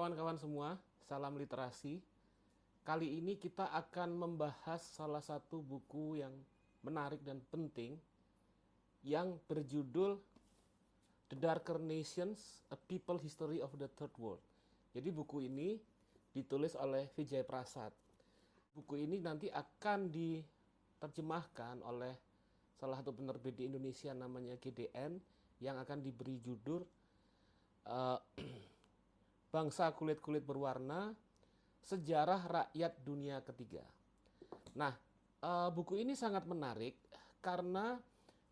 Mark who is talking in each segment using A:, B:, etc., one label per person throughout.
A: kawan-kawan semua, salam literasi. Kali ini kita akan membahas salah satu buku yang menarik dan penting yang berjudul The Darker Nations: A People History of the Third World. Jadi buku ini ditulis oleh Vijay Prasad. Buku ini nanti akan diterjemahkan oleh salah satu penerbit di Indonesia namanya GDN yang akan diberi judul eh, Bangsa Kulit-Kulit Berwarna, Sejarah Rakyat Dunia Ketiga. Nah, buku ini sangat menarik karena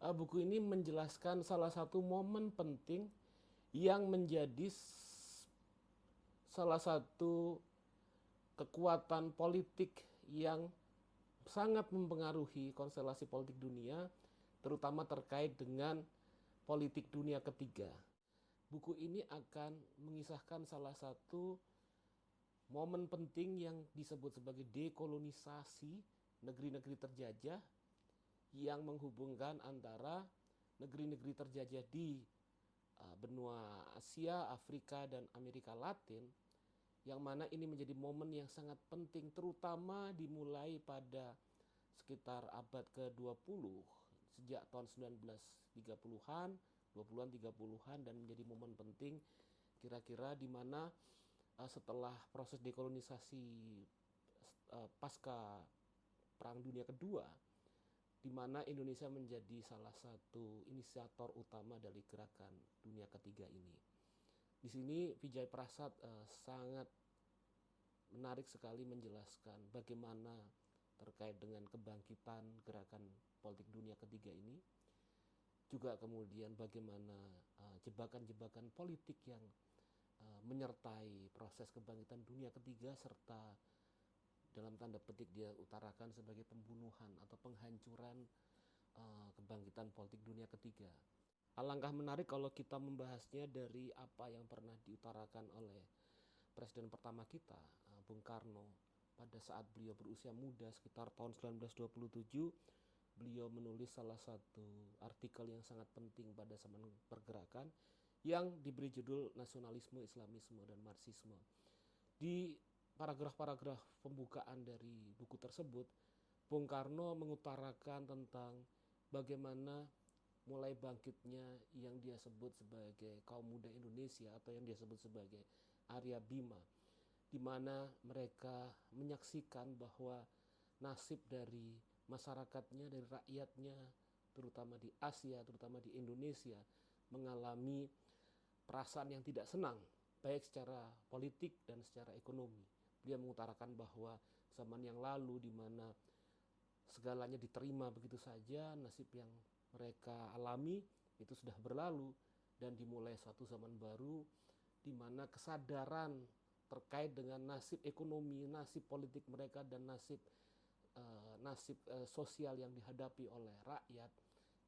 A: buku ini menjelaskan salah satu momen penting yang menjadi salah satu kekuatan politik yang sangat mempengaruhi konstelasi politik dunia, terutama terkait dengan politik dunia ketiga. Buku ini akan mengisahkan salah satu momen penting yang disebut sebagai dekolonisasi negeri-negeri terjajah yang menghubungkan antara negeri-negeri terjajah di benua Asia, Afrika, dan Amerika Latin, yang mana ini menjadi momen yang sangat penting terutama dimulai pada sekitar abad ke-20 sejak tahun 1930-an, 20-an, 30-an, dan menjadi momen penting kira-kira di mana setelah proses dekolonisasi pasca Perang Dunia Kedua, di mana Indonesia menjadi salah satu inisiator utama dari gerakan dunia ketiga ini. Di sini Vijay Prasad sangat menarik sekali menjelaskan bagaimana terkait dengan kebangkitan gerakan politik dunia ketiga ini, juga kemudian bagaimana jebakan-jebakan politik yang menyertai proses kebangkitan dunia ketiga, serta dalam tanda petik dia utarakan sebagai pembunuhan atau penghancuran kebangkitan politik dunia ketiga. Alangkah menarik kalau kita membahasnya dari apa yang pernah diutarakan oleh Presiden pertama kita, Bung Karno, pada saat beliau berusia muda sekitar tahun 1927. Beliau menulis salah satu artikel yang sangat penting pada zaman pergerakan yang diberi judul Nasionalisme, Islamisme, dan Marxisme. Di paragraf-paragraf pembukaan dari buku tersebut, Bung Karno mengutarakan tentang bagaimana mulai bangkitnya yang dia sebut sebagai kaum muda Indonesia atau yang dia sebut sebagai Arya Bima, di mana mereka menyaksikan bahwa nasib dari masyarakatnya, dari rakyatnya, terutama di Asia, terutama di Indonesia, mengalami perasaan yang tidak senang, baik secara politik dan secara ekonomi. Dia mengutarakan bahwa zaman yang lalu di mana segalanya diterima begitu saja, nasib yang mereka alami itu sudah berlalu, dan dimulai suatu zaman baru di mana kesadaran terkait dengan nasib ekonomi, nasib politik mereka, dan nasib sosial yang dihadapi oleh rakyat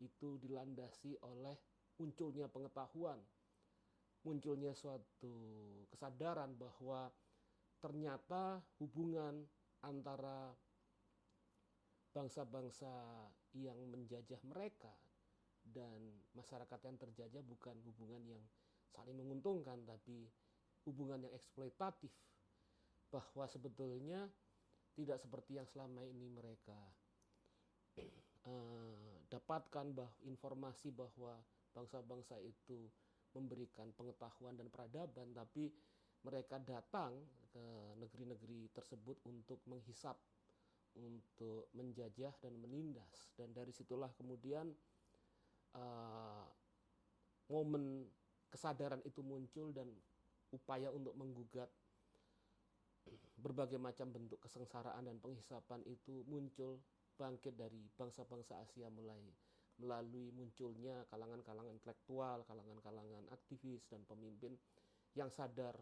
A: itu dilandasi oleh munculnya pengetahuan, munculnya suatu kesadaran bahwa ternyata hubungan antara bangsa-bangsa yang menjajah mereka dan masyarakat yang terjajah bukan hubungan yang saling menguntungkan, tapi hubungan yang eksploitatif, bahwa sebetulnya tidak seperti yang selama ini mereka dapatkan informasi bahwa bangsa-bangsa itu memberikan pengetahuan dan peradaban, tapi mereka datang ke negeri-negeri tersebut untuk menghisap, untuk menjajah dan menindas. Dan dari situlah kemudian momen kesadaran itu muncul, dan upaya untuk menggugat berbagai macam bentuk kesengsaraan dan penghisapan itu muncul, bangkit dari bangsa-bangsa Asia, melalui munculnya kalangan-kalangan intelektual, kalangan-kalangan aktivis dan pemimpin yang sadar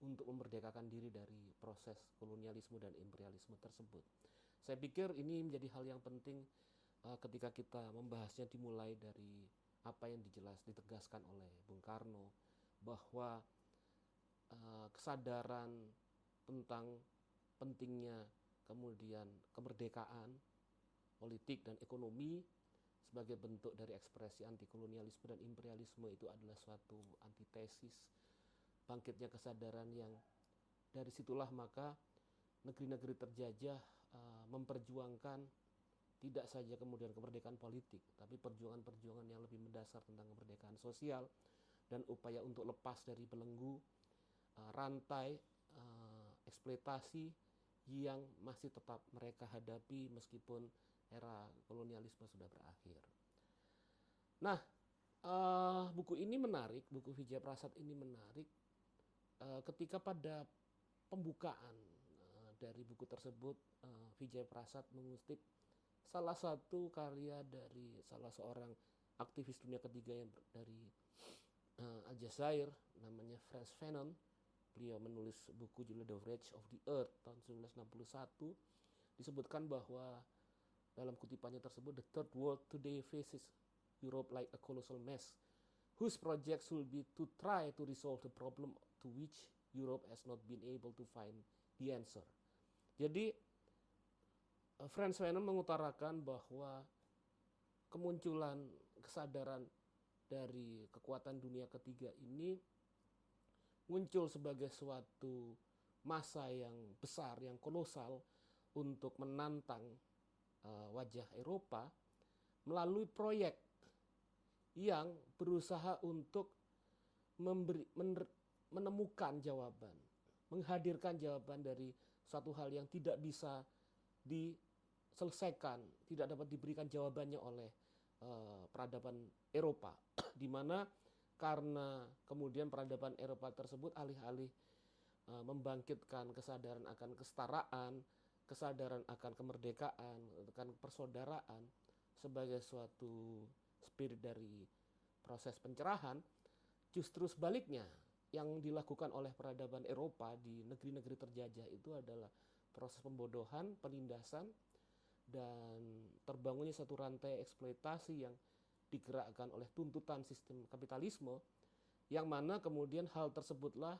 A: untuk memerdekakan diri dari proses kolonialisme dan imperialisme tersebut. Saya pikir ini menjadi hal yang penting ketika kita membahasnya, dimulai dari apa yang ditegaskan oleh Bung Karno, bahwa kesadaran tentang pentingnya kemudian kemerdekaan politik dan ekonomi sebagai bentuk dari ekspresi anti kolonialisme dan imperialisme itu adalah suatu antitesis bangkitnya kesadaran yang dari situlah maka negeri-negeri terjajah memperjuangkan tidak saja kemudian kemerdekaan politik, tapi perjuangan-perjuangan yang lebih mendasar tentang kemerdekaan sosial dan upaya untuk lepas dari belenggu rantai eksploitasi yang masih tetap mereka hadapi meskipun era kolonialisme sudah berakhir. Nah, buku ini menarik, buku Vijaya Prasad ini menarik ketika pada pembukaan dari buku tersebut Vijaya Prasad mengutip salah satu karya dari salah seorang aktivis dunia ketiga yang dari Aljazair, namanya Frantz Fanon. Beliau menulis buku judulnya The Rage of the Earth tahun 1961. Disebutkan bahwa dalam kutipannya tersebut, the third world today faces Europe like a colossal mess, whose project should be to try to resolve the problem to which Europe has not been able to find the answer. Jadi Frantz Fanon mengutarakan bahwa kemunculan kesadaran dari kekuatan dunia ketiga ini muncul sebagai suatu masa yang besar, yang kolosal untuk menantang wajah Eropa melalui proyek yang berusaha untuk menemukan jawaban, menghadirkan jawaban dari suatu hal yang tidak bisa diselesaikan, tidak dapat diberikan jawabannya oleh peradaban Eropa, di mana karena kemudian peradaban Eropa tersebut alih-alih membangkitkan kesadaran akan kesetaraan, kesadaran akan kemerdekaan, akan persaudaraan sebagai suatu spirit dari proses pencerahan, justru sebaliknya yang dilakukan oleh peradaban Eropa di negeri-negeri terjajah itu adalah proses pembodohan, penindasan, dan terbangunnya satu rantai eksploitasi yang digerakkan oleh tuntutan sistem kapitalisme, yang mana kemudian hal tersebutlah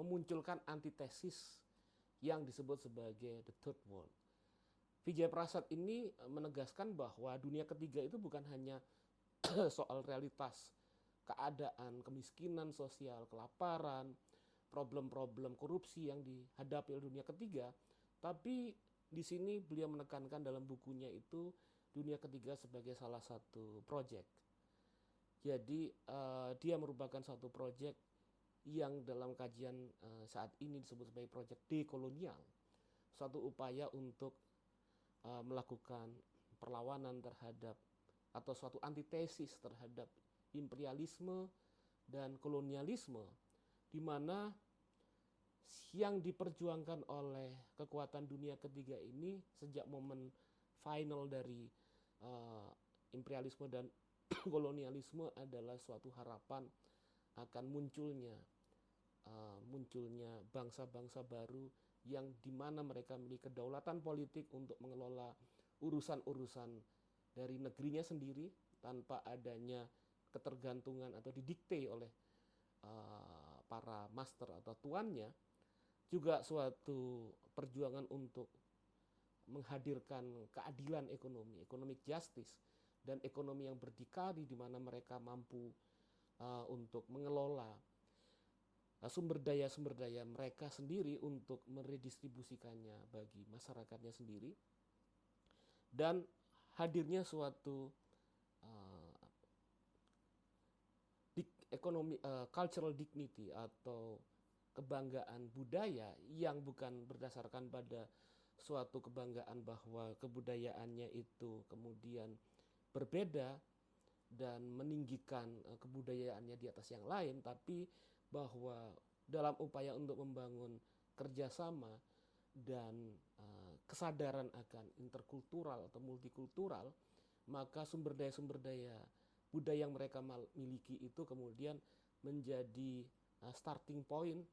A: memunculkan antitesis yang disebut sebagai the third world. Vijaya Prasad ini menegaskan bahwa dunia ketiga itu bukan hanya soal realitas keadaan kemiskinan sosial, kelaparan, problem-problem korupsi yang dihadapi oleh dunia ketiga, tapi di sini beliau menekankan dalam bukunya itu dunia ketiga sebagai salah satu proyek. Jadi dia merupakan satu proyek yang dalam kajian saat ini disebut sebagai proyek dekolonial, suatu upaya untuk melakukan perlawanan terhadap atau suatu antitesis terhadap imperialisme dan kolonialisme, di mana yang diperjuangkan oleh kekuatan dunia ketiga ini sejak momen final dari imperialisme dan kolonialisme adalah suatu harapan akan munculnya bangsa-bangsa baru yang dimana mereka memiliki kedaulatan politik untuk mengelola urusan-urusan dari negerinya sendiri tanpa adanya ketergantungan atau didikte oleh para master atau tuannya. Juga suatu perjuangan untuk menghadirkan keadilan ekonomi, economic justice, dan ekonomi yang berdikari di mana mereka mampu untuk mengelola sumber daya mereka sendiri untuk meredistribusikannya bagi masyarakatnya sendiri, dan hadirnya suatu cultural dignity atau kebanggaan budaya yang bukan berdasarkan pada suatu kebanggaan bahwa kebudayaannya itu kemudian berbeda dan meninggikan kebudayaannya di atas yang lain, tapi bahwa dalam upaya untuk membangun kerjasama dan kesadaran akan interkultural atau multikultural, maka sumber daya budaya yang mereka miliki itu kemudian menjadi starting point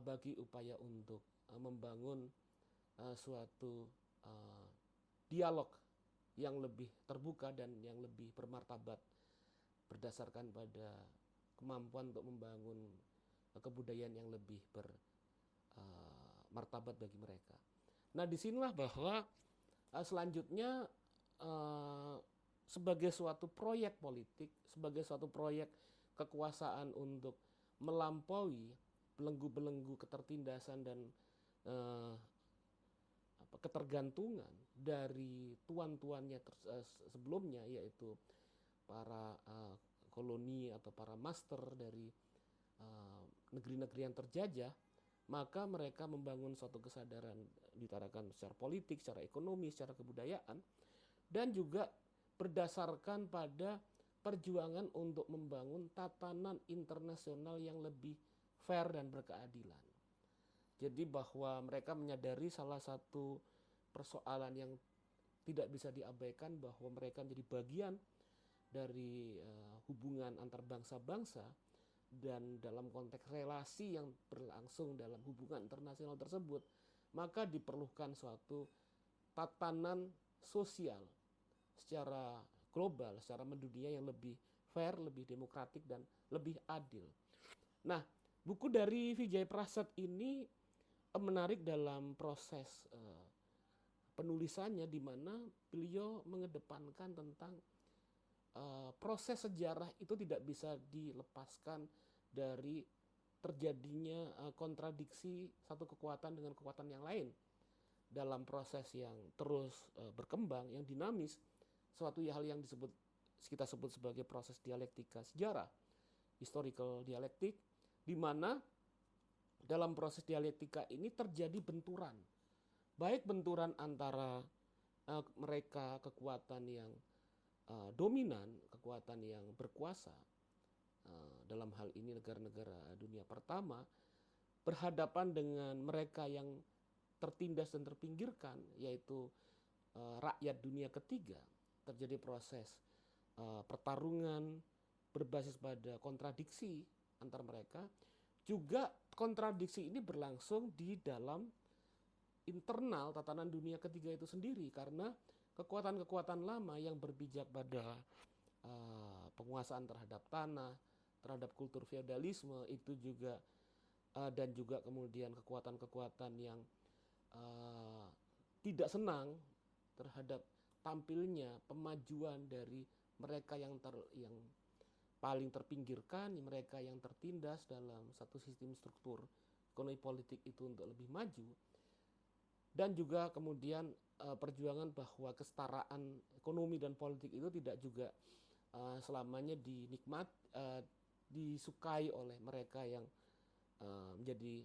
A: bagi upaya untuk membangun suatu dialog yang lebih terbuka dan yang lebih bermartabat berdasarkan pada kemampuan untuk membangun kebudayaan yang lebih bermartabat bagi mereka. Nah, disinilah bahwa selanjutnya sebagai suatu proyek politik, sebagai suatu proyek kekuasaan untuk melampaui belenggu-belenggu ketertindasan dan ketergantungan dari tuan-tuannya sebelumnya, yaitu para koloni atau para master dari negeri-negeri yang terjajah, maka mereka membangun suatu kesadaran ditarakan secara politik, secara ekonomi, secara kebudayaan, dan juga berdasarkan pada perjuangan untuk membangun tatanan internasional yang lebih fair dan berkeadilan. Jadi bahwa mereka menyadari salah satu persoalan yang tidak bisa diabaikan, bahwa mereka menjadi bagian dari hubungan antar bangsa-bangsa, dan dalam konteks relasi yang berlangsung dalam hubungan internasional tersebut, maka diperlukan suatu tatanan sosial secara global, secara mendunia yang lebih fair, lebih demokratik, dan lebih adil. Nah, buku dari Vijay Prasad ini menarik dalam proses penulisannya, di mana beliau mengedepankan tentang proses sejarah itu tidak bisa dilepaskan dari terjadinya kontradiksi satu kekuatan dengan kekuatan yang lain dalam proses yang terus berkembang, yang dinamis, suatu hal yang kita sebut sebagai proses dialektika sejarah, historical dialektik, di mana dalam proses dialektika ini terjadi benturan, baik benturan antara mereka kekuatan yang dominan, kekuatan yang berkuasa, dalam hal ini negara-negara dunia pertama, berhadapan dengan mereka yang tertindas dan terpinggirkan, yaitu rakyat dunia ketiga. Terjadi proses pertarungan berbasis pada kontradiksi antar mereka. Juga kontradiksi ini berlangsung di dalam internal tatanan dunia ketiga itu sendiri, karena kekuatan-kekuatan lama yang berpijak pada penguasaan terhadap tanah, terhadap kultur feodalisme itu juga, dan juga kemudian kekuatan-kekuatan yang tidak senang terhadap tampilnya pemajuan dari mereka yang paling terpinggirkan, mereka yang tertindas dalam satu sistem struktur ekonomi politik itu untuk lebih maju. Dan juga kemudian perjuangan bahwa kesetaraan ekonomi dan politik itu tidak juga selamanya disukai oleh mereka yang menjadi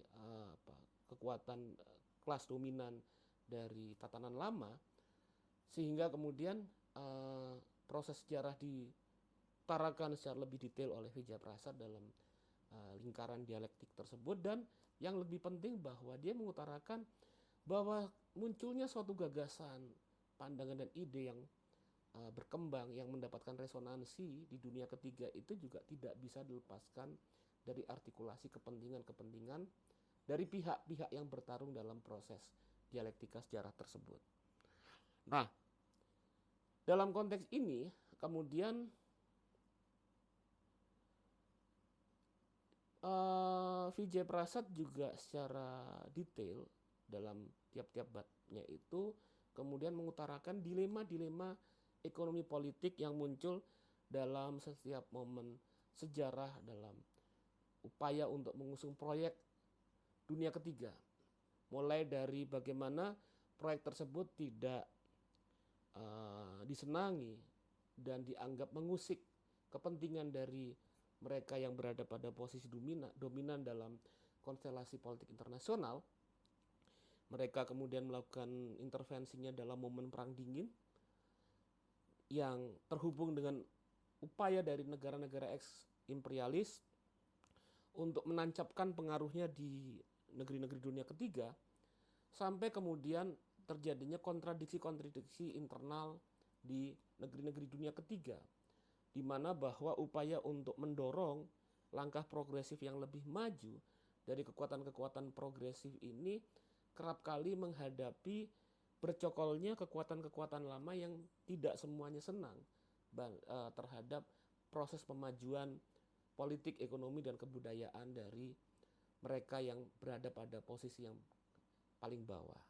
A: kekuatan kelas dominan dari tatanan lama, sehingga kemudian proses sejarah diutarakan secara lebih detail oleh Vijay Prasad dalam lingkaran dialektik tersebut. Dan yang lebih penting bahwa dia mengutarakan bahwa munculnya suatu gagasan, pandangan dan ide yang berkembang, yang mendapatkan resonansi di dunia ketiga itu juga tidak bisa dilepaskan dari artikulasi kepentingan-kepentingan dari pihak-pihak yang bertarung dalam proses dialektika sejarah tersebut. Nah, dalam konteks ini kemudian Vijay Prasad juga secara detail dalam tiap-tiap babnya itu kemudian mengutarakan dilema-dilema ekonomi politik yang muncul dalam setiap momen sejarah dalam upaya untuk mengusung proyek dunia ketiga. Mulai dari bagaimana proyek tersebut tidak disenangi dan dianggap mengusik kepentingan dari mereka yang berada pada posisi dominan dalam konstelasi politik internasional. Mereka kemudian melakukan intervensinya dalam momen Perang Dingin yang terhubung dengan upaya dari negara-negara ex-imperialis untuk menancapkan pengaruhnya di negeri-negeri dunia ketiga, sampai kemudian terjadinya kontradiksi-kontradiksi internal di negeri-negeri dunia ketiga, di mana bahwa upaya untuk mendorong langkah progresif yang lebih maju dari kekuatan-kekuatan progresif ini kerap kali menghadapi bercokolnya kekuatan-kekuatan lama yang tidak semuanya senang terhadap proses pemajuan politik, ekonomi, dan kebudayaan dari mereka yang berada pada posisi yang paling bawah.